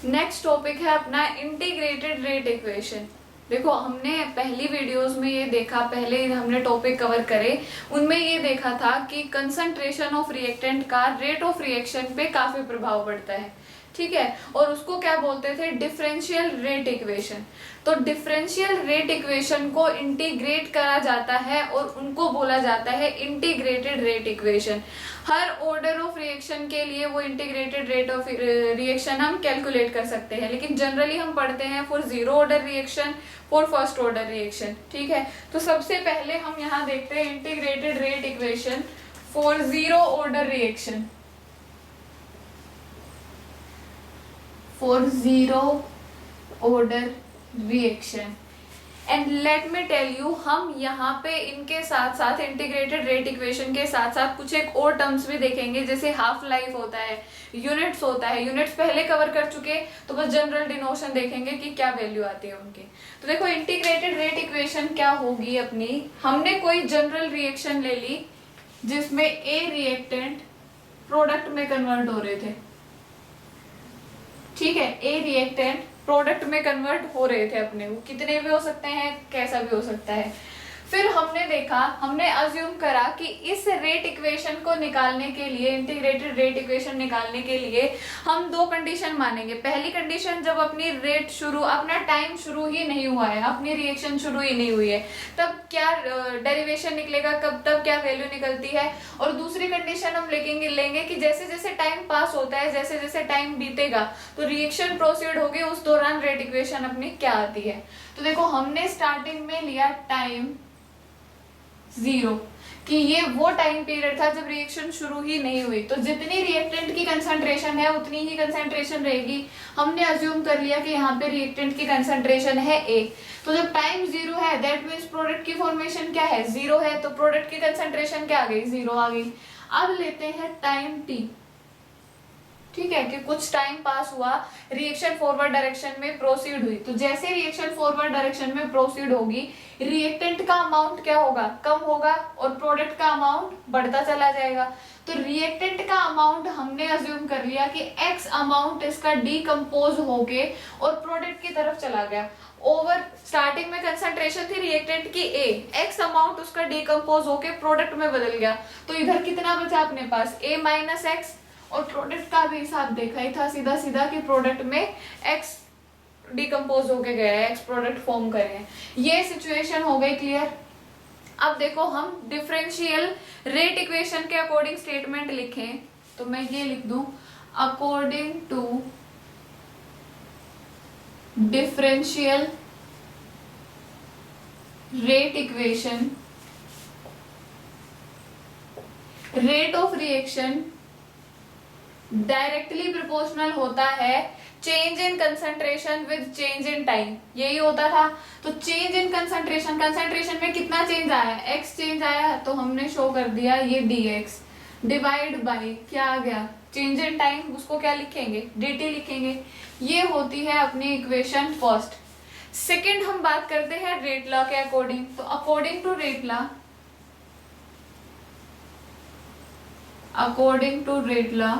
Next topic है अपना integrated rate equation. देखो हमने पहली वीडियोस में ये देखा, पहले हमने टॉपिक कवर करे, उनमें ये देखा था कि कंसंट्रेशन ऑफ रिएक्टेंट का रेट ऑफ रिएक्शन पे काफी प्रभाव पड़ता है, ठीक है। और उसको क्या बोलते थे, डिफरेंशियल रेट इक्वेशन। तो डिफरेंशियल रेट इक्वेशन को इंटीग्रेट करा जाता है और उनको बोला जाता है integrated rate equation. Her order of reaction के लिए वो इंटीग्रेटेड रेट ऑफ रिएक्शन हम कैलकुलेट कर सकते हैं, लेकिन जनरली हम पढ़ते हैं for zero order reaction, for first order reaction, ठीक है। तो सबसे पहले हम यहाँ देखते हैं integrated rate equation for zero order reaction. for zero order reaction and let me tell you, हम यहाँ पे इनके साथ साथ इंटीग्रेटेड रेट इक्वेशन के साथ साथ कुछ एक और टर्म्स भी देखेंगे, जैसे हाफ लाइफ होता है, यूनिट्स होता है। यूनिट्स पहले कवर कर चुके, तो बस जनरल डिनोशन देखेंगे कि क्या वैल्यू आती है उनकी। तो देखो इंटीग्रेटेड रेट इक्वेशन क्या होगी अपनी, हमने कोई जनरल रिएक्शन ले ली जिसमें ए रिएक्टेंट प्रोडक्ट में कन्वर्ट हो रहे थे, ठीक है। ए रिएक्टेंट प्रोडक्ट में कन्वर्ट हो रहे थे अपने, वो कितने भी हो सकते हैं, कैसा भी हो सकता है। फिर हमने देखा, हमने अज्यूम करा कि इस रेट इक्वेशन को निकालने के लिए, इंटीग्रेटेड रेट इक्वेशन निकालने के लिए हम दो कंडीशन मानेंगे। पहली कंडीशन, जब अपनी रेट शुरू, अपना टाइम शुरू ही नहीं हुआ है, अपनी रिएक्शन शुरू ही नहीं हुई है, तब क्या डेरिवेशन निकलेगा, कब तब क्या वैल्यू निकलती है। और दूसरी कंडीशन हम लेंगे कि जैसे जैसे टाइम पास होता है, जैसे जैसे टाइम बीतेगा तो रिएक्शन प्रोसीड होगी, उस दौरान रेट इक्वेशन अपनी क्या आती है। तो देखो हमने स्टार्टिंग में लिया टाइम जीरो, कि ये वो टाइम पीरियड था जब रिएक्शन शुरू ही नहीं हुई, तो जितनी रिएक्टेंट की कंसंट्रेशन है उतनी ही कंसंट्रेशन रहेगी। हमने अज्यूम कर लिया कि यहाँ पे रिएक्टेंट की कंसंट्रेशन है ए, तो जब टाइम जीरो है दैट मीन्स प्रोडक्ट की फॉर्मेशन क्या है, जीरो है, तो प्रोडक्ट की कंसंट्रेशन क्या आ गई, जीरो आ गई। अब लेते हैं टाइम टी, ठीक है, कि कुछ टाइम पास हुआ, रिएक्शन फॉरवर्ड डायरेक्शन में प्रोसीड हुई, तो जैसे रिएक्शन फॉरवर्ड डायरेक्शन में प्रोसीड होगी, रिएक्टेंट का अमाउंट क्या होगा, कम होगा, और प्रोडक्ट का अमाउंट बढ़ता चला जाएगा। तो रिएक्टेंट का अमाउंट हमने अज्यूम कर लिया कि एक्स अमाउंट इसका डीकम्पोज होके और प्रोडक्ट की तरफ चला गया। ओवर स्टार्टिंग में कंसंट्रेशन थी रिएक्टेंट की ए, एक्स अमाउंट उसका डीकम्पोज होके प्रोडक्ट में बदल गया, तो इधर कितना बचा अपने पास, ए माइनस एक्स। और प्रोडक्ट का भी हिसाब देखा ही था सीधा सीधा कि प्रोडक्ट में एक्स डिकम्पोज होके गया है, एक्स प्रोडक्ट फॉर्म करे हैं। ये सिचुएशन हो गई क्लियर। अब देखो हम डिफरेंशियल रेट इक्वेशन के अकॉर्डिंग स्टेटमेंट लिखें, तो मैं ये लिख दूं, according to differential rate equation, rate of reaction directly proportional होता है change in concentration with change in time, यही होता था। तो चेंज इन कंसंट्रेशन, कंसंट्रेशन में कितना चेंज आया, एक्स चेंज आया, तो हमने शो कर दिया ये dx डिवाइड बाय क्या आ गया, चेंज इन टाइम, उसको क्या लिखेंगे, dt लिखेंगे। ये होती है अपनी इक्वेशन फर्स्ट। सेकेंड हम बात करते हैं रेट लॉ के अकॉर्डिंग। तो according to rate law, according to rate law,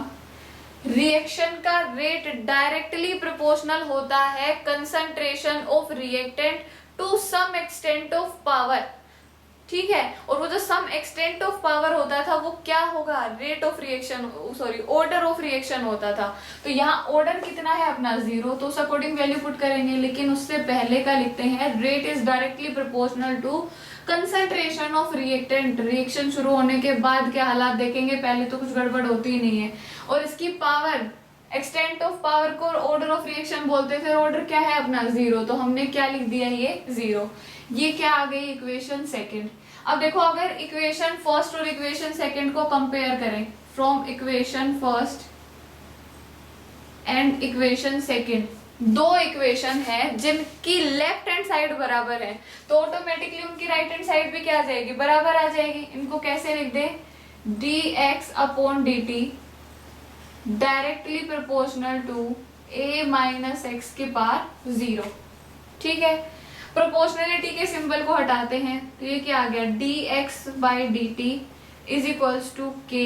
reaction का रेट डायरेक्टली प्रोपोर्शनल होता है concentration of reactant to some extent of power, ठीक है। और वो जो सम एक्सटेंट ऑफ पावर होता था वो क्या होगा, rate of reaction, sorry order of reaction होता था। तो यहाँ ऑर्डर कितना है अपना जीरो, तो उस अकॉर्डिंग वैल्यू पुट करेंगे, लेकिन उससे पहले का लिखते हैं rate is directly proportional to concentration of reactant. Reaction शुरू होने के बाद क्या हालात देखेंगे, पहले तो कुछ गड़बड़ होती ही नहीं है। और इसकी पावर, एक्सटेंट ऑफ पावर को ऑर्डर ऑफ रिएक्शन बोलते, फिर ऑर्डर क्या है अपना जीरो, तो हमने क्या लिख दिया, ये जीरो। ये क्या आ गई, इक्वेशन सेकंड। अब देखो अगर इक्वेशन फर्स्ट और इक्वेशन सेकंड को कंपेयर करें, from equation first and equation second, दो इक्वेशन है जिनकी लेफ्ट हैंड साइड बराबर है, तो ऑटोमेटिकली उनकी राइट हैंड साइड भी क्या आ जाएगी, बराबर आ जाएगी। इनको कैसे लिख दे, dx upon dt directly proportional to a minus X के पावर जीरो, ठीक है। प्रोपोर्शनलिटी के सिंबल को हटाते हैं, तो ये क्या आ गया, dx by dt is equals to k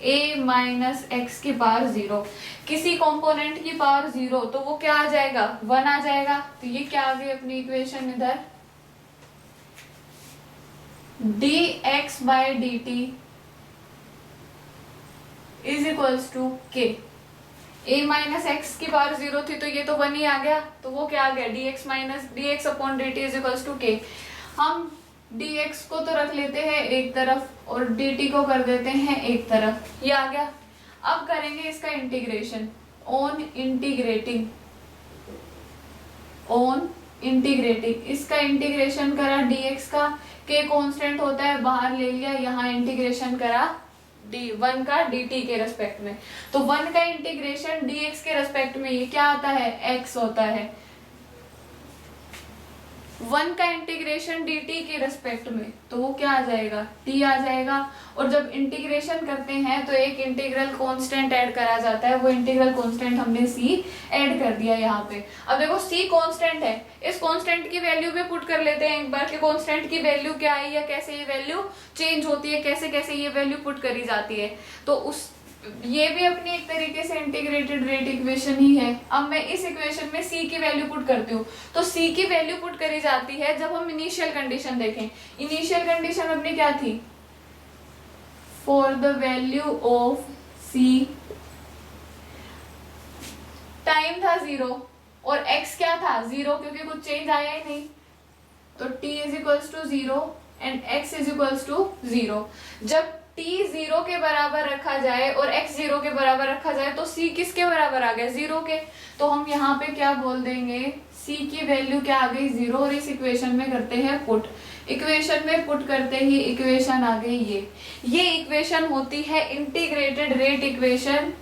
a minus X की पावर 0, किसी कंपोनेंट की पावर 0 तो वो क्या आ जाएगा, 1 आ जाएगा। तो ये क्या आ गई अपनी इक्वेशन इधर, dx by dt is equals to k। a minus X की पावर 0 थी तो ये तो 1 ही आ गया, तो वो क्या आ गया, dx minus dx upon dt is equals to k। हम dx को तो रख लेते हैं एक तरफ और dt को कर देते हैं एक तरफ, ये आ गया। अब करेंगे इसका इंटीग्रेशन, ऑन इंटीग्रेटिंग इसका इंटीग्रेशन करा dx का, k कांस्टेंट होता है बाहर ले लिया, यहाँ इंटीग्रेशन करा d1 का dt के रेस्पेक्ट में, तो 1 का इंटीग्रेशन dx के रेस्पेक्ट में ये क्या आता है, x होता है। 1 का इंटीग्रेशन dt के रेस्पेक्ट में तो वो क्या आ जाएगा, t आ जाएगा। और जब इंटीग्रेशन करते हैं तो एक इंटीग्रल कांस्टेंट ऐड करा जाता है, वो इंटीग्रल कांस्टेंट हमने c ऐड कर दिया यहाँ पे। अब देखो c कांस्टेंट है, इस कांस्टेंट की वैल्यू पे पुट कर लेते हैं एक बार कि कांस्टेंट की वैल्यू क्या है या कैसे ये वैल्यू चेंज होती है, कैसे कैसे ये वैल्यू पुट करी जाती है। तो उस ये भी अपनी एक तरीके से इंटीग्रेटेड रेट इक्वेशन ही है। अब मैं इस इक्वेशन में c की वैल्यू पुट करती हूँ, तो c की वैल्यू पुट करी जाती है जब हम इनिशियल कंडीशन देखें। इनिशियल कंडीशन अपनी क्या थी, for the value of c time था 0 और x क्या था 0, क्योंकि कुछ चेंज आया ही नहीं, तो t is equals to 0 and x is equals to 0। जब t 0 के बराबर रखा जाए और x 0 के बराबर रखा जाए तो c किसके बराबर आ गया, 0 के। तो हम यहाँ पे क्या बोल देंगे, c की वैल्यू क्या आ गई 0, और इस इक्वेशन में करते हैं पुट। इक्वेशन में पुट करते ही इक्वेशन आ गई ये इक्वेशन होती है integrated rate equation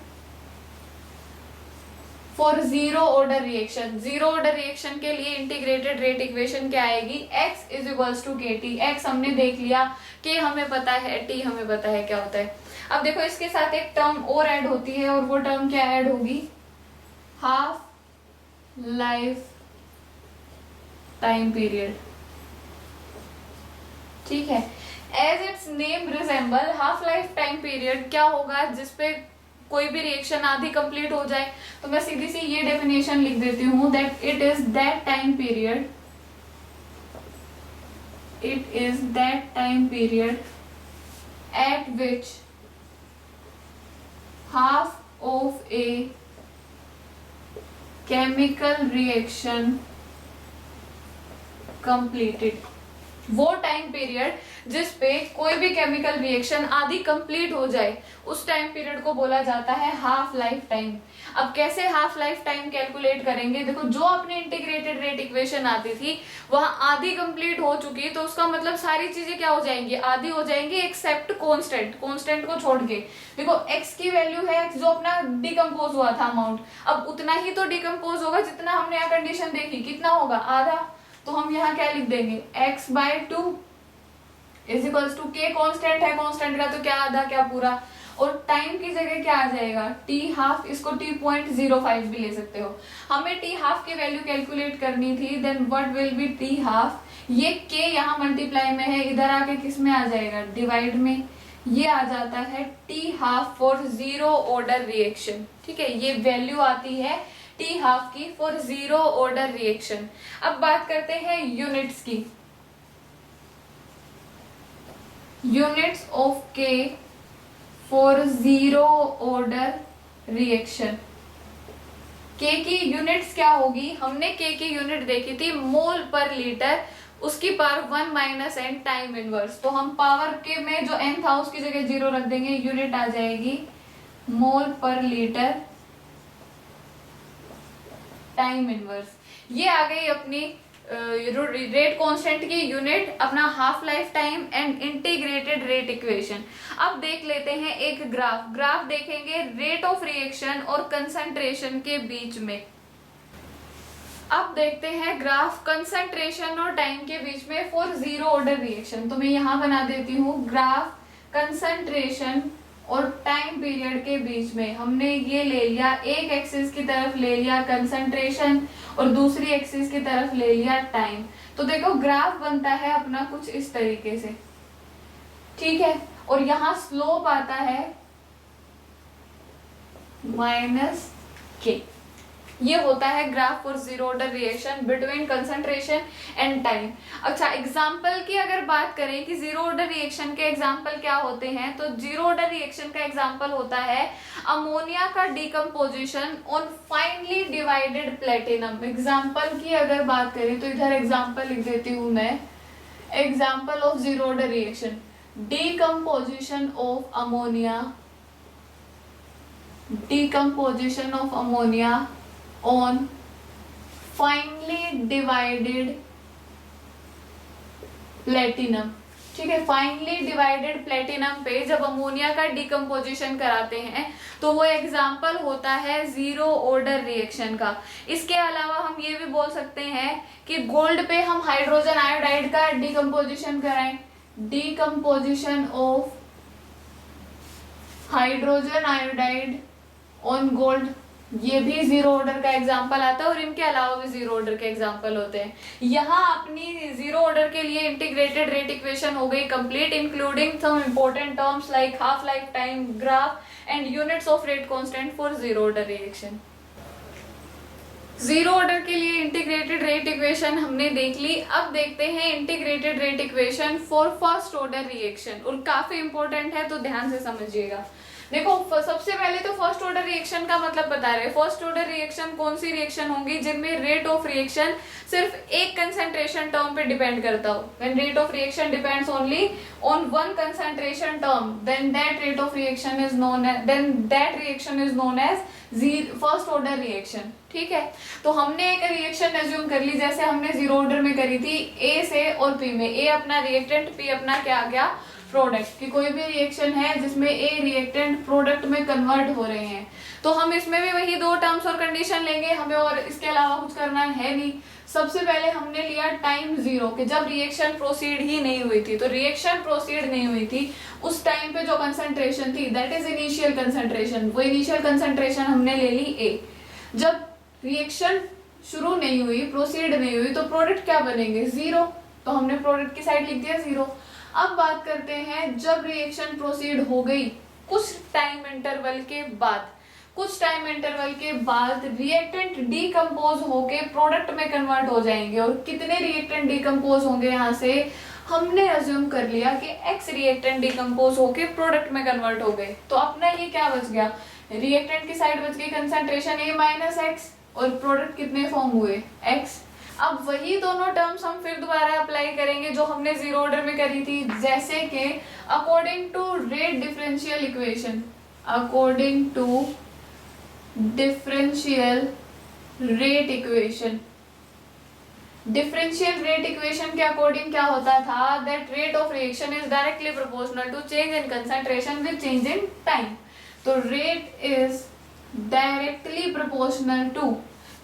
for zero order reaction. Zero order reaction के लिए इंटीग्रेटेड रेट इक्वेशन क्या आएगी, x इज इक्वल्स टू के टी। एक्स हमने देख लिया, k हमें पता है, t हमें पता है क्या होता है। अब देखो इसके साथ एक टर्म और ऐड होती है, और वो टर्म क्या ऐड होगी, हाफ लाइफ टाइम पीरियड। ठीक है, as its name resemble, half life time period क्या होगा, जिसपे कोई भी रिएक्शन आधी कंप्लीट हो जाए। तो मैं सीधी सी ये डेफिनेशन लिख देती हूँ, that it is that time period eight which half of a chemical reaction completed. वो टाइम पीरियड जिसपे कोई भी केमिकल रिएक्शन आधी कंप्लीट हो जाए, उस टाइम पीरियड को बोला जाता है हाफ लाइफ टाइम। अब कैसे हाफ लाइफ टाइम कैलकुलेट करेंगे, देखो जो अपनी इंटीग्रेटेड रेट इक्वेशन आती थी वहां आधी कंप्लीट हो चुकी, तो उसका मतलब सारी चीजें क्या हो जाएंगी, आधी हो जाएंगी एक्सेप्ट कांस्टेंट को छोड़ के। देखो x की वैल्यू है जो अपना डिकम्पोज हुआ था अमाउंट, अब उतना ही तो डिकम्पोज होगा जितना हमने यहाँ कंडीशन देखी, कितना होगा, आधा। तो हम यहाँ क्या लिख देंगे, x by 2 is equals to k constant है, कांस्टेंट का तो क्या आधा क्या पूरा, और टाइम की जगह क्या आ जाएगा, t हाफ, इसको t.05 भी ले सकते हो। हमें t हाफ की वैल्यू कैलकुलेट करनी थी, then what will be t half, ये k यहाँ मल्टीप्लाई में है, इधर आके किस में आ जाएगा, डिवाइड में, ये आ जाता है t half for zero order reaction. ठीक है, ये वैल्यू आती है t हाफ की फॉर जीरो ऑर्डर रिएक्शन। अब बात करते हैं यूनिट्स की, units of k for zero order reaction. k की यूनिट्स क्या होगी, हमने k की यूनिट देखी थी मोल पर लीटर, उसकी power 1 minus n time inverse. तो हम पावर के में जो n था उसकी जगह 0 रख देंगे, यूनिट आ जाएगी मोल पर लीटर टाइम इनवर्स। ये आ गई अपनी रेट कांस्टेंट की यूनिट, अपना half life time and integrated rate equation. अब देख लेते हैं एक ग्राफ देखेंगे रेट ऑफ रिएक्शन और कंसंट्रेशन के बीच में। अब देखते हैं ग्राफ कंसंट्रेशन और टाइम के बीच में फॉर जीरो ऑर्डर रिएक्शन। तो मैं यहाँ बना देती हूँ ग्राफ कंसंट्रेशन और टाइम पीरियड के बीच में। हमने ये ले लिया, एक एक्सिस की तरफ ले लिया कंसंट्रेशन और दूसरी एक्सिस की तरफ ले लिया टाइम। तो देखो ग्राफ बनता है अपना कुछ इस तरीके से, ठीक है, और यहाँ स्लोप आता है माइनस के। ये होता है graph for zero order reaction between concentration and time. अच्छा, एग्जांपल की अगर बात करें कि जीरो ऑर्डर रिएक्शन के एग्जांपल क्या होते हैं, तो जीरो ऑर्डर रिएक्शन का एग्जांपल होता है अमोनिया का decomposition on finally divided platinum. Example की अगर बात करें तो इधर एग्जांपल लिख देती हूं मैं, example of zero order reaction, decomposition of ammonia on finely divided platinum। ठीक है, फाइनली डिवाइडेड प्लेटिनम पे जब अमोनिया का डिकम्पोजिशन कराते हैं तो वो एग्जाम्पल होता है जीरो ऑर्डर रिएक्शन का। इसके अलावा हम ये भी बोल सकते हैं कि गोल्ड पे हम हाइड्रोजन आयोडाइड का डिकम्पोजिशन कराएं, decomposition of hydrogen iodide on gold, ये भी जीरो ऑर्डर का एग्जांपल आता है और इनके अलावा भी जीरो ऑर्डर के एग्जांपल होते हैं। यहाँ अपनी जीरो ऑर्डर के लिए इंटीग्रेटेड रेट इक्वेशन हो गई complete, including some important terms like half life time, graph and units of rate constant for zero order reaction. Zero order के लिए इंटीग्रेटेड रेट इक्वेशन हमने देख ली। अब देखते हैं integrated rate equation for first order reaction, और काफी important है तो ध्यान से समझिएगा। देखो, सबसे पहले तो फर्स्ट ऑर्डर रिएक्शन का मतलब बता रहे हैं। फर्स्ट ऑर्डर रिएक्शन कौन सी रिएक्शन होंगी जिनमें रेट ऑफ रिएक्शन सिर्फ एक कंसंट्रेशन टर्म पे डिपेंड करता हो। When rate of reaction depends only on one concentration term, then that rate of reaction is known as, then that reaction is known as first order reaction. ठीक है, तो हमने एक रिएक्शन एज्यूम कर ली जैसे हमने जीरो ऑर्डर में करी थी, ए से और पी में। ए अपना रिएक्टेंट, पी अपना क्या आ गया, प्रोडक्ट। कि कोई भी रिएक्शन है जिसमें ए रिएक्टेंट प्रोडक्ट में कन्वर्ट हो रहे हैं, तो हम इसमें भी वही दो टर्म्स और कंडीशन लेंगे, हमें और इसके अलावा कुछ करना है नहीं। सबसे पहले हमने लिया टाइम जीरो, कि जब रिएक्शन प्रोसीड ही नहीं हुई थी, तो रिएक्शन प्रोसीड नहीं हुई थी उस टाइम पे जो कंसंट्रेशन थी दैट इज इनिशियल कंसंट्रेशन, वो इनिशियल कंसंट्रेशन हमने ले ली ए। जब रिएक्शन शुरू नहीं हुई, प्रोसीड नहीं हुई, तो प्रोडक्ट क्या बनेंगे, जीरो, तो हमने प्रोडक्ट की साइड लिख दिया जीरो। अब बात करते हैं जब रिएक्शन प्रोसीड हो गई कुछ टाइम इंटरवल के बाद, कुछ टाइम इंटरवल के बाद रिएक्टेंट डीकंपोज होके प्रोडक्ट में कन्वर्ट हो जाएंगे। और कितने रिएक्टेंट डीकंपोज होंगे, यहाँ से हमने अज्यूम कर लिया कि एक्स रिएक्टेंट डीकंपोज होके प्रोडक्ट में कन्वर्ट हो गए। तो अपना ये क्या बच गया, रिएक्टेंट की साइड बच गई कंसंट्रेशन ए माइनस एक्स, और प्रोडक्ट कितने फॉर्म हुए, एक्स। अब वही दोनों टर्म्स हम फिर दोबारा अप्लाई करेंगे जो हमने जीरो ऑर्डर में करी थी, जैसे कि according to rate differential equation, according to differential rate equation. Differential rate equation के अकॉर्डिंग क्या होता था, that rate of reaction is directly proportional to change in concentration with change in time. तो rate is directly proportional to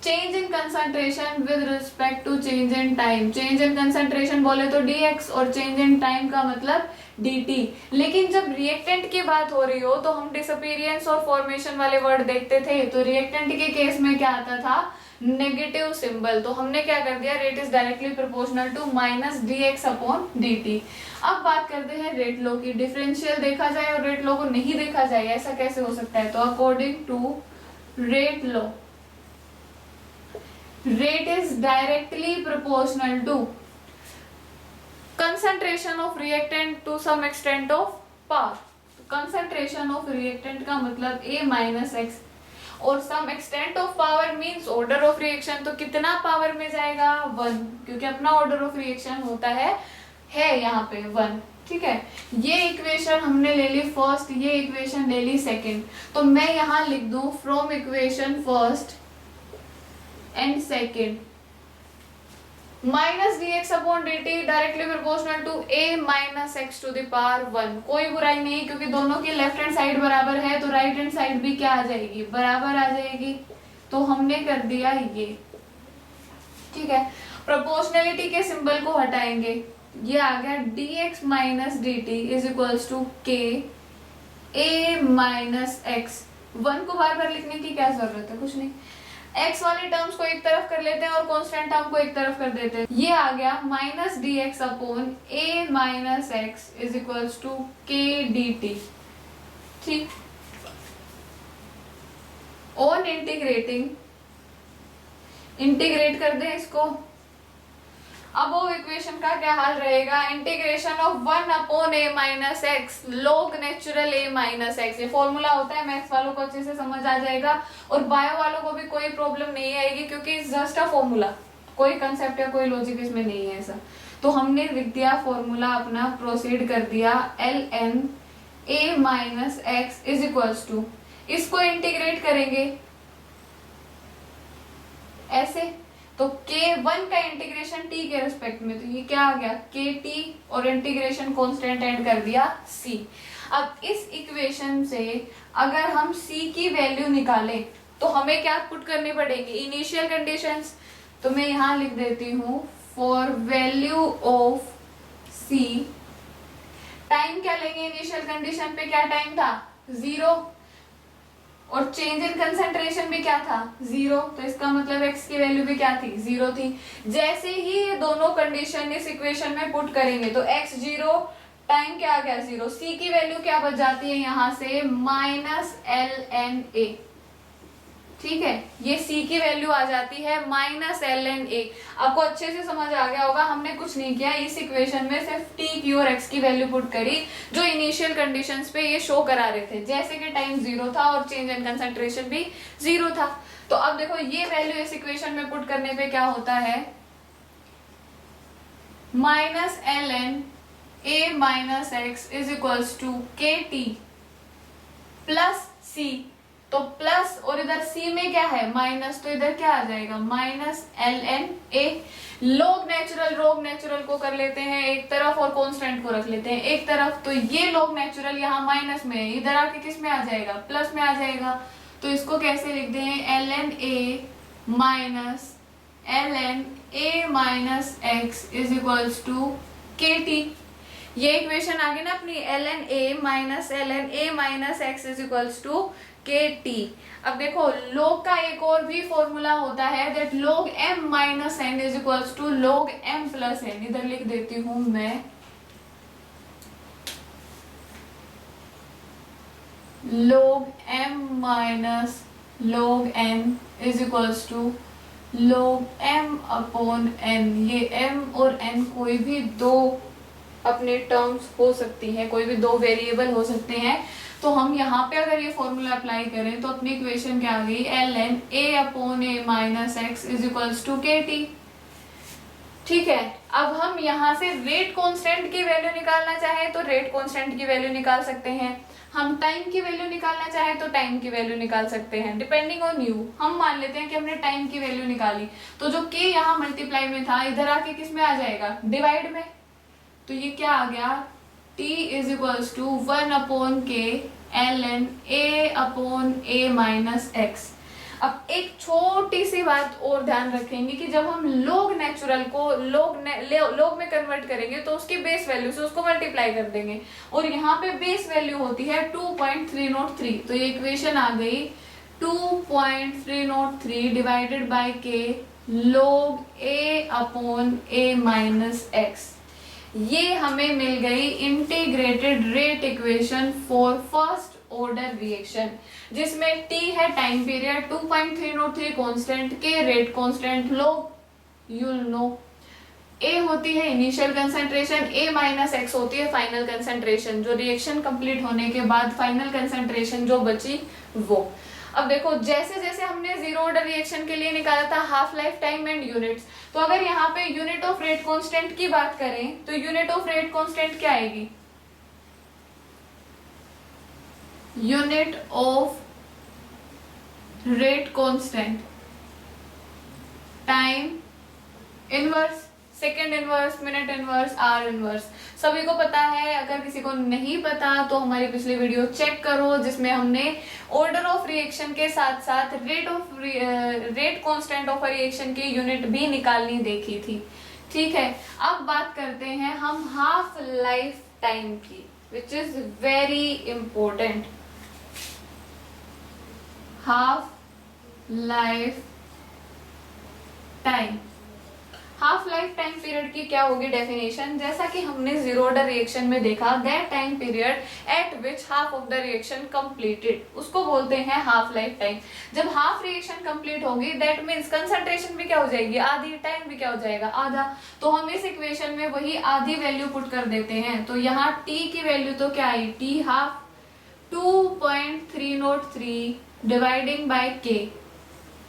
change in concentration with respect to change in time. Change in concentration बोले तो dx और change in time का मतलब dt। लेकिन जब reactant की बात हो रही हो तो हम डिसअपीयरेंस और फॉर्मेशन वाले वर्ड देखते थे, तो रिएक्टेंट के केस में क्या आता था, नेगेटिव सिंबल। तो हमने क्या कर दिया, rate is directly proportional to minus dx upon dt। अब बात करते हैं रेट लॉ की। डिफरेंशियल देखा जाए और रेट लॉ को नहीं देखा जाए, ऐसा कैसे हो सकता है, तो according to rate law, rate is directly proportional to concentration of reactant to some extent of power। concentration of reactant का मतलब A minus X, और some extent of power means order of reaction, तो कितना power में जाएगा, 1, क्योंकि अपना order of reaction होता है यहाँ पे 1। ठीक है, ये इक्वेशन हमने ले ली फर्स्ट, ये इक्वेशन ले ली सेकंड। तो मैं यहाँ लिख दूं from equation first and second, minus dx upon dt directly proportional to a minus x to the power 1। कोई बुराई नहीं, क्योंकि दोनों की लेफ्ट हैंड साइड बराबर है तो राइट हैंड साइड भी क्या आ जाएगी, बराबर आ जाएगी। तो हमने कर दिया ये। ठीक है, प्रोपोर्शनलिटी के सिंबल को हटाएंगे, ये आ गया dx minus dt is equals to k a minus x। 1 को बार बार लिखने की क्या जरूरत है, कुछ नहीं। x वाले टर्म्स को एक तरफ कर लेते हैं और कांस्टेंट टर्म को एक तरफ कर देते हैं। ये आ गया minus D X upon A minus X is equals to K D T. ठीक, ऑन इंटीग्रेटिंग, इंटीग्रेट कर दें इसको। अब वो इक्वेशन का क्या हाल रहेगा, integration of 1 upon a minus x log natural a minus x. ये फॉर्मूला होता है, मैथ्स वालों को अच्छे से समझ आ जाएगा और बायो वालों को भी कोई प्रॉब्लम नहीं आएगी क्योंकि जस्ट अ फॉर्मूला, कोई कंसेप्ट या कोई लॉजिक इसमें नहीं है ऐसा। तो हमने लिख दिया फॉर्मूला अपना, प्रोसीड कर दिया, ln a minus X is equals to, इसको इंटीग्रेट करेंगे ऐसे, तो k1 का इंटीग्रेशन t के रिस्पेक्ट में, तो ये क्या आ गया kt और इंटीग्रेशन कांस्टेंट ऐड कर दिया c। अब इस इक्वेशन से अगर हम c की वैल्यू निकालें तो हमें क्या पुट करनी पड़ेगी, इनिशियल कंडीशंस। तो मैं यहां लिख देती हूं for value of c, time क्या लेंगे, इनिशियल कंडीशन पे क्या टाइम था 0 और चेंज इन कंसेंट्रेशन भी क्या था 0, तो इसका मतलब x की वैल्यू भी क्या थी 0 थी। जैसे ही ये दोनों कंडीशन इस इक्वेशन में पुट करेंगे तो x 0, टाइम क्या आ गया 0, c की वैल्यू क्या बच जाती है यहाँ से माइनस ln a। ठीक है, ये c की वैल्यू आ जाती है माइनस ln a। आपको अच्छे से समझ आ गया होगा, हमने कुछ नहीं किया, इस इक्वेशन में सिर्फ t की और x की वैल्यू पुट करी जो इनिशियल कंडीशंस पे ये शो करा रहे थे, जैसे कि टाइम 0 था और चेंज इन कंसंट्रेशन भी 0 था। तो अब देखो ये वैल्यू इस इक्वेशन में पुट करने पे क्या होता है, minus ln a minus X is equals to kt plus c, तो प्लस और इधर c में क्या है माइनस, तो इधर क्या आ जाएगा minus ln a। log natural को कर लेते हैं एक तरफ और कांस्टेंट को रख लेते हैं एक तरफ, तो ये log नेचुरल यहाँ माइनस में है, इधर आके किस में आ जाएगा प्लस में आ जाएगा। तो इसको कैसे लिख दें, ln a minus ln a minus X is equals to kt। ये इक्वेशन आ गई ना अपनी, ln a minus ln a minus X is equals to kt। अब देखो log का एक और भी फॉर्मूला होता है, that log m minus n is equals to log m plus n। इधर लिख देती हूं मैं log m minus log n is equals to log m upon n। ये m और n कोई भी दो अपने टर्म्स हो सकती है, कोई भी दो वेरिएबल हो सकते हैं। तो हम यहाँ पे अगर ये फॉर्मूला अप्लाई करें तो अपनी इक्वेशन क्या आ गई, ln a upon a minus X is equals to kt। ठीक है, अब हम यहाँ से रेट कांस्टेंट की वैल्यू निकालना चाहें तो रेट कांस्टेंट की वैल्यू निकाल सकते हैं, हम टाइम की वैल्यू निकालना चाहें तो टाइम की वैल्यू निकाल सकते हैं, डिपेंडिंग ऑन यू। हम मान लेते हैं कि हमने टाइम की वैल्यू निकाली, तो जो k यहाँ मल्टीप्लाई में था इधर आके किस में आ जाएगा डिवाइड में, तो ये क्या आ गया t is equals to 1 upon K ln a upon a minus X. अब एक छोटी सी बात और ध्यान रखेंगे कि जब हम log नेचुरल को log में कन्वर्ट करेंगे तो उसकी बेस वैल्यू से उसको मल्टीप्लाई कर देंगे, और यहाँ पे बेस वैल्यू होती है 2.303। तो ये इक्वेशन आ गई 2.303 डिवाइडेड बाय के log a upon a minus x. ये हमें मिल गई integrated rate equation for first order reaction, जिसमें t है टाइम पीरियड, 2.303 कांस्टेंट, के rate constant, log you'll know, a होती है initial concentration, a minus x होती है फाइनल कंसंट्रेशन, जो रिएक्शन कंप्लीट होने के बाद फाइनल कंसंट्रेशन जो बची वो। अब देखो जैसे जैसे हमने जीरो ऑर्डर रिएक्शन के लिए निकाला था half life time and units, तो अगर यहाँ पे यूनिट ऑफ रेट कांस्टेंट की बात करें तो यूनिट ऑफ रेट कांस्टेंट क्या आएगी, unit of rate constant time inverse, second inverse, minute inverse, are inverse. सभी को पता है, अगर किसी को नहीं पता तो हमारी पिछली वीडियो चेक करो जिसमें हमने ऑर्डर ऑफ रिएक्शन के साथ साथ रेट कांस्टेंट ऑफ रिएक्शन की यूनिट भी निकालनी देखी थी। ठीक है, अब बात करते हैं हम हाफ लाइफ टाइम की, which is very important. Half life half life time period की क्या होगी डेफिनेशन, जैसा कि हमने जीरो ऑर्डर रिएक्शन में देखा, that time period eight which half of the reaction completed, उसको बोलते हैं हाफ लाइफ टाइम। जब हाफ रिएक्शन कंप्लीट होगी दैट मीन्स कंसंट्रेशन भी क्या हो जाएगी, आधी, टाइम भी क्या हो जाएगा, आधा। तो हम इस इक्वेशन में वही आधी वैल्यू पुट कर देते हैं। तो यहाँ t की वैल्यू तो क्या आई, t half 2.303 dividing by k।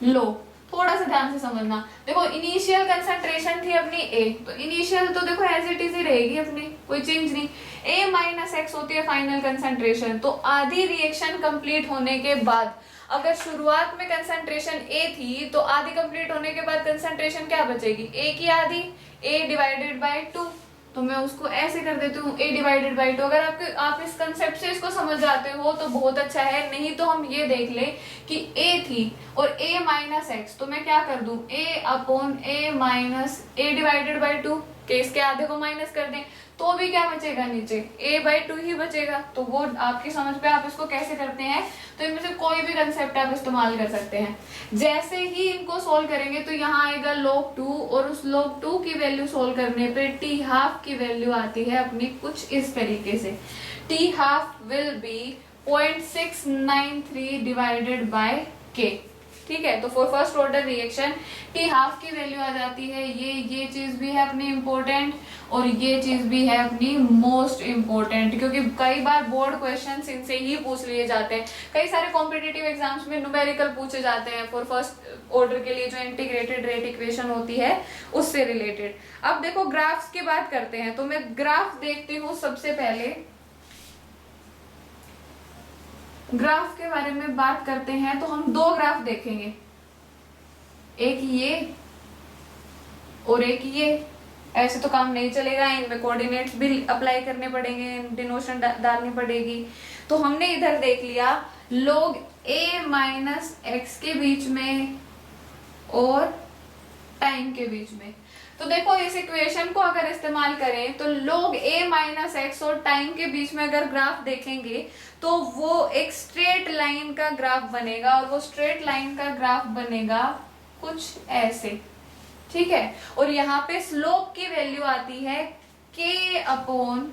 लो थोड़ा सा ध्यान से समझना, देखो इनिशियल कंसंट्रेशन थी अपनी A, तो इनिशियल तो देखो एज इट इज ही रहेगी अपनी, कोई चेंज नहीं। A माइनस एक्स होती है फाइनल कंसंट्रेशन। तो आधी रिएक्शन कंप्लीट होने के बाद अगर शुरुआत में कंसंट्रेशन A थी तो आधी कंप्लीट होने के बाद कंसंट्रेशन क्या बचेगी, A की आधी, A डिवाइडेड बाय 2। तो मैं उसको ऐसे कर देती हूँ A डिवाइडेड बाई 2। अगर आप इस कंसेप्ट से इसको समझ जाते हो तो बहुत अच्छा है, नहीं तो हम ये देख ले कि A थी और A माइनस एक्स, तो मैं क्या कर दूं, A upon A minus A divided by 2, के इसके आधे को माइनस कर दें तो भी क्या बचेगा, नीचे A बाई 2 ही बचेगा। तो वो आपकी समझ पे आप इसको कैसे करते हैं, तो इनमें से कोई भी कंसेप्ट आप इस्तेमाल कर सकते हैं। जैसे ही इनको सोल्व करेंगे तो यहाँ आएगा log 2 और उस log 2 की वैल्यू सोल्व करने पे t हाफ की वैल्यू आती है अपनी कुछ इस तरीके से, t half will be 0.693 divided by k। ठीक है, तो for first order reaction T half की वैल्यू आ जाती है, ये चीज भी है अपनी इम्पोर्टेंट और ये चीज भी है अपनी मोस्ट इम्पोर्टेंट, क्योंकि कई बार बोर्ड क्वेश्चंस इनसे ही पूछ लिए जाते हैं। कई सारे कॉम्पिटिटिव एग्जाम्स में न्यूमेरिकल पूछे जाते हैं फॉर फर्स्ट ऑर्डर के लिए, जो इंटीग्रेटेड रेट इक्वेशन होती है उससे रिलेटेड। अब देखो ग्राफ्स की बात करते हैं, तो मैं ग्राफ देखती हूँ सबसे पहले। ग्राफ के बारे में बात करते हैं तो हम दो ग्राफ देखेंगे, एक ये और एक ये। ऐसे तो काम नहीं चलेगा, इनमें कोऑर्डिनेट्स भी अप्लाई करने पड़ेंगे, डिनोशन डालनी पड़ेगी। तो हमने इधर देख लिया log a माइनस एक्स के बीच में और टाइम के बीच में। तो देखो इस इक्वेशन को अगर इस्तेमाल करें तो log a माइनस एक्स और टाइम के बीच में अगर ग्राफ देखेंगे तो वो एक स्ट्रेट लाइन का ग्राफ बनेगा, और वो स्ट्रेट लाइन का ग्राफ बनेगा कुछ ऐसे, ठीक है। और यहाँ पे स्लोप की वैल्यू आती है k अपॉन,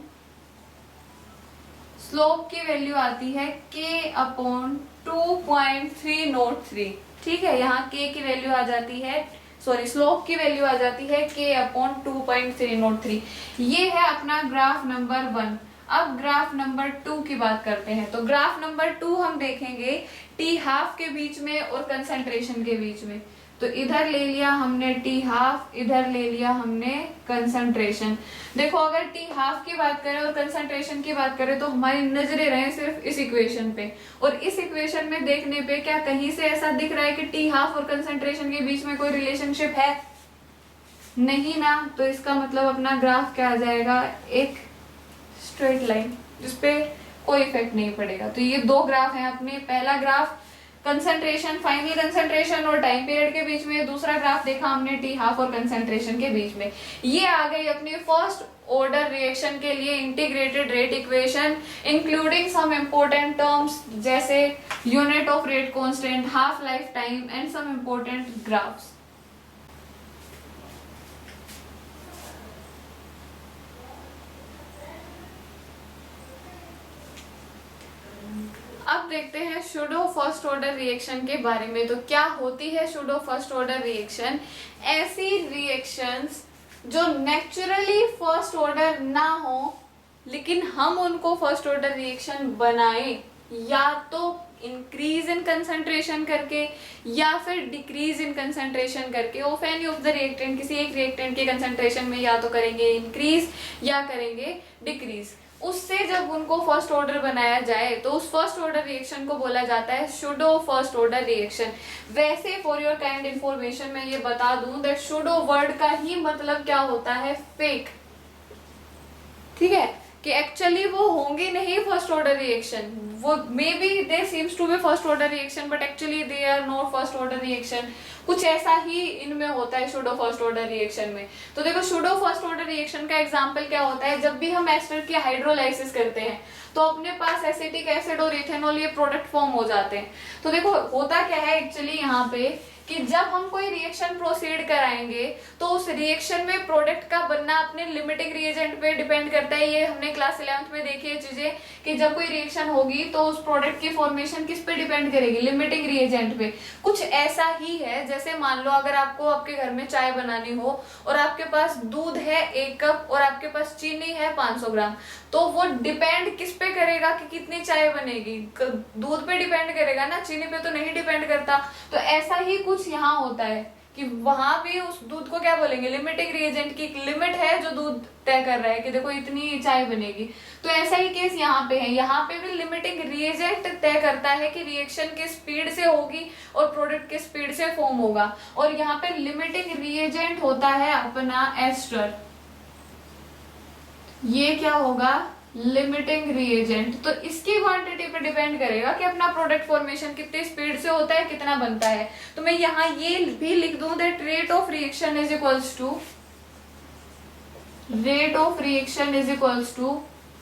स्लोप की वैल्यू आती है k अपॉन 2.303, ठीक है। यहाँ k की वैल्यू आ जाती है, सॉरी स्लोप की वैल्यू आ जाती है k अपॉन 2.303। ये है अपना ग्राफ नंबर 1। अब ग्राफ नंबर 2 की बात करते हैं। तो ग्राफ नंबर 2 हम देखेंगे टी हाफ के बीच में और कंसंट्रेशन के बीच में। तो इधर ले लिया हमने टी हाफ, इधर ले लिया हमने कंसंट्रेशन। देखो अगर टी हाफ की बात करें और कंसंट्रेशन की बात करें तो हमारी नजरें रहे सिर्फ इस इक्वेशन पे, और इस इक्वेशन में देखने पे क्या कहीं से ऐसा दिख रहा है कि टी हाफ और कंसंट्रेशन के बीच में कोई रिलेशनशिप है? नहीं ना। तो इसका मतलब अपना ग्राफ क्या आ जाएगा, एक स्ट्रेट लाइन जिसपे कोई इफेक्ट नहीं पड़ेगा। तो ये दो ग्राफ हैं अपने, पहला ग्राफ कंसंट्रेशन, फाइनल कंसंट्रेशन और टाइम पीरियड के बीच में, दूसरा ग्राफ देखा हमने टी हाफ और कंसंट्रेशन के बीच में। ये आ गई अपनी फर्स्ट ऑर्डर रिएक्शन के लिए integrated rate equation, including some important terms जैसे unit of rate constant, half life time and some important graphs. अब देखते हैं सूडो फर्स्ट ऑर्डर रिएक्शन के बारे में। तो क्या होती है सूडो फर्स्ट ऑर्डर रिएक्शन? ऐसी रिएक्शंस जो नेचुरली फर्स्ट ऑर्डर ना हो लेकिन हम उनको फर्स्ट ऑर्डर रिएक्शन बनाएं, या तो इंक्रीज इन कंसंट्रेशन करके या फिर डिक्रीज इन कंसंट्रेशन करके। Of any of the reactant, किसी एक रिएक्टेंट के कंसंट्रेशन में या तो करेंगे इंक्रीज या करेंगे डिक्रीज। उससे जब उनको फर्स्ट ऑर्डर बनाया जाए तो उस फर्स्ट ऑर्डर रिएक्शन को बोला जाता है सूडो फर्स्ट ऑर्डर रिएक्शन। वैसे फॉर योर काइंड इंफॉर्मेशन मैं ये बता दूं दैट सूडो वर्ड का ही मतलब क्या होता है, फेक, ठीक है, कि एक्चुअली वो होंगे नहीं फर्स्ट ऑर्डर रिएक्शन, वो may be they seems to be first order reaction but actually they are not first order reaction. कुछ ऐसा ही इनमें होता है सूडो फर्स्ट ऑर्डर रिएक्शन में। तो देखो सूडो फर्स्ट ऑर्डर रिएक्शन का एग्जांपल क्या होता है, जब भी हम एस्टर की हाइड्रोलाइसिस करते हैं तो अपने पास एसिटिक एसिड और इथेनॉल ये प्रोडक्ट फॉर्म हो जाते हैं। तो देखो होता क्या है एक्चुअली यहाँ पे कि जब हम कोई रिएक्शन प्रोसीड कराएंगे तो उस रिएक्शन में प्रोडक्ट का बनना अपने लिमिटिंग रिएजेंट पे डिपेंड करता है। ये हमने क्लास 11th में देखी है चीजें कि जब कोई रिएक्शन होगी तो उस प्रोडक्ट की फॉर्मेशन किस पे डिपेंड करेगी, लिमिटिंग रिएजेंट पे। कुछ ऐसा ही है जैसे मान लो अगर आपको आपके घर में चाय बनानी हो और आपके पास दूध है 1 कप और आपके पास चीनी है 500 ग्राम, तो वो डिपेंड किस पे करेगा कि कितनी चाय बनेगी, दूध पे डिपेंड करेगा ना, चीनी पे तो नहीं डिपेंड करता। तो ऐसा ही कुछ यहाँ होता है कि वहां भी उस दूध को क्या बोलेंगे, लिमिटिंग रिएजेंट की एक लिमिट है जो दूध तय कर रहा है कि देखो इतनी चाय बनेगी। तो ऐसा ही केस यहाँ पे है, यहाँ पे भी लिमिटिंग रिएजेंट तय करता है कि रिएक्शन किस स्पीड से होगी और प्रोडक्ट किस स्पीड से फॉर्म होगा। और यहाँ पे लिमिटिंग रिएजेंट होता है अपना एस्टर, ये क्या होगा, लिमिटिंग रिएजेंट। तो इसकी क्वांटिटी पे डिपेंड करेगा कि अपना प्रोडक्ट फॉर्मेशन कितनी स्पीड से होता है, कितना बनता है। तो मैं यहाँ ये भी लिख दूं that rate of reaction is equals to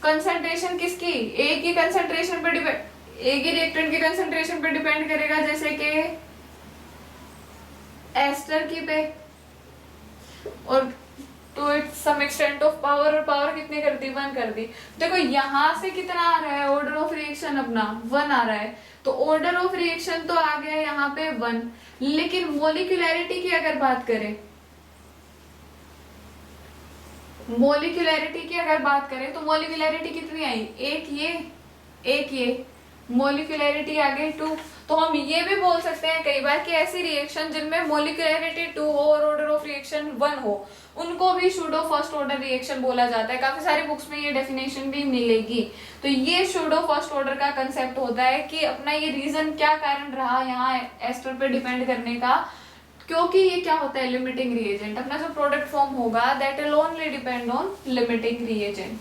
concentration किसकी, एक ही कंसंट्रेशन पे डिपेंड, एक ही रिएक्टेंट की कंसंट्रेशन पे डिपेंड करेगा, जैसे कि एस्टर की पे, और to it some extent of power, और पावर कितनी कर दी, 1 कर दी। देखो यहां से कितना आ रहा है, ऑर्डर ऑफ रिएक्शन अपना 1 आ रहा है, तो ऑर्डर ऑफ रिएक्शन तो आ गया यहाँ पे 1। लेकिन मोलिकुलैरिटी की अगर बात करें, तो मोलिकुलैरिटी कितनी आई, एक ये मोलिकुलैरिटी आ गई 2। तो हम ये भी बोल सकते हैं कई बार कि ऐसी रिएक्शन जिनमें मोलिकुलैरिटी 2 हो और ऑर्डर ऑफ रिएक्शन 1 हो, उनको भी सूडो फर्स्ट ऑर्डर रिएक्शन बोला जाता है। काफी सारी बुक्स में ये डेफिनेशन भी मिलेगी। तो ये सूडो फर्स्ट ऑर्डर का कंसेप्ट होता है कि अपना ये रीजन क्या कारण रहा यहाँ एस्टर पे डिपेंड करने का, क्योंकि ये क्या होता है, लिमिटिंग रिएजेंट। अपना जो प्रोडक्ट फॉर्म होगा that will only depend on limiting reagent.